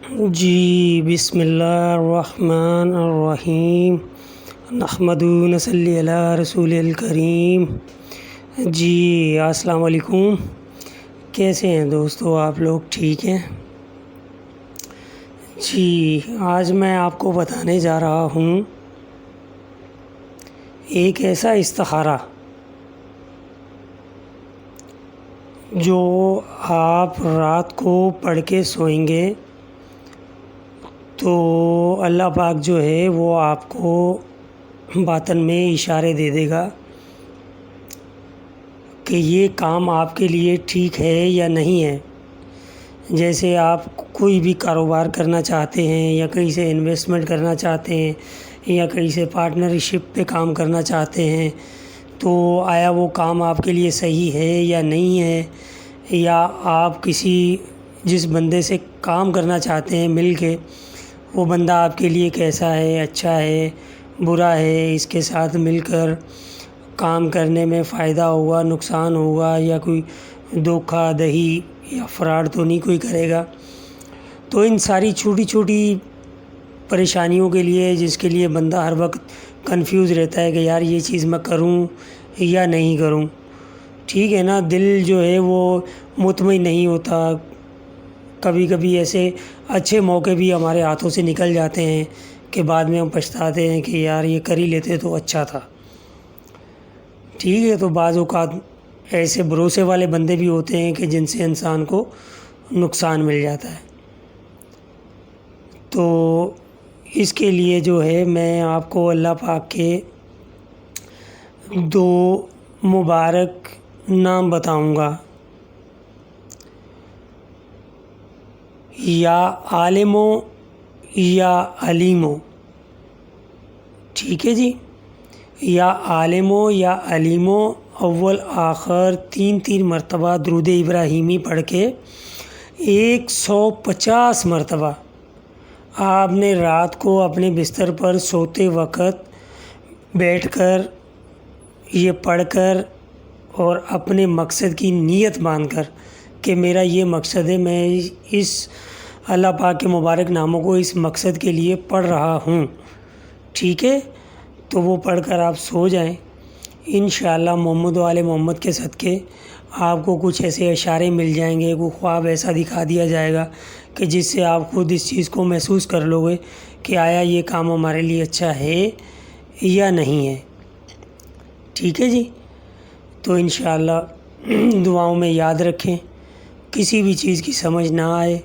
جی بسم اللہ الرحمن الرحیم نحمدہ نصلی علی رسول الکریم۔ جی السلام علیکم، کیسے ہیں دوستو؟ آپ لوگ ٹھیک ہیں؟ جی آج میں آپ کو بتانے جا رہا ہوں ایک ایسا استخارہ جو آپ رات کو پڑھ کے سوئیں گے تو اللہ پاک جو ہے وہ آپ کو باطن میں اشارے دے دے گا کہ یہ کام آپ کے لیے ٹھیک ہے یا نہیں ہے۔ جیسے آپ کوئی بھی کاروبار کرنا چاہتے ہیں یا کہیں سے انویسٹمنٹ کرنا چاہتے ہیں یا کہیں سے پارٹنرشپ پہ کام کرنا چاہتے ہیں، تو آیا وہ کام آپ کے لیے صحیح ہے یا نہیں ہے، یا آپ جس بندے سے کام کرنا چاہتے ہیں مل کے، وہ بندہ آپ کے لیے کیسا ہے، اچھا ہے، برا ہے، اس کے ساتھ مل کر کام کرنے میں فائدہ ہوگا، نقصان ہوگا، یا کوئی دھوکہ دہی یا فراڈ تو نہیں کوئی کرے گا۔ تو ان ساری چھوٹی چھوٹی پریشانیوں کے لیے، جس کے لیے بندہ ہر وقت کنفیوز رہتا ہے کہ یار یہ چیز میں کروں یا نہیں کروں، ٹھیک ہے نا، دل جو ہے وہ مطمئن نہیں ہوتا۔ کبھی کبھی ایسے اچھے موقع بھی ہمارے ہاتھوں سے نکل جاتے ہیں کہ بعد میں ہم پچھتاتے ہیں کہ یار یہ کر ہی لیتے تو اچھا تھا، ٹھیک ہے۔ تو بعض اوقات ایسے بھروسے والے بندے بھی ہوتے ہیں کہ جن سے انسان کو نقصان مل جاتا ہے۔ تو اس کے لیے جو ہے میں آپ کو اللہ پاک کے دو مبارک نام بتاؤں گا، یا عالمو یا علیمو، ٹھیک ہے جی، یا عالمو یا علیمو، اول آخر 3 مرتبہ درود ابراہیمی پڑھ کے 150 مرتبہ آپ نے رات کو اپنے بستر پر سوتے وقت بیٹھ کر یہ پڑھ کر اور اپنے مقصد کی نیت باندھ کر کہ میرا یہ مقصد ہے، میں اس اللہ پاک کے مبارک ناموں کو اس مقصد کے لیے پڑھ رہا ہوں، ٹھیک ہے۔ تو وہ پڑھ کر آپ سو جائیں، انشاءاللہ محمد و آل محمد کے صدقے آپ کو کچھ ایسے اشارے مل جائیں گے، کوئی خواب ایسا دکھا دیا جائے گا کہ جس سے آپ خود اس چیز کو محسوس کر لو گے کہ آیا یہ کام ہمارے لیے اچھا ہے یا نہیں ہے، ٹھیک ہے جی۔ تو انشاءاللہ دعاؤں میں یاد رکھیں، کسی بھی چیز کی سمجھ نہ آئے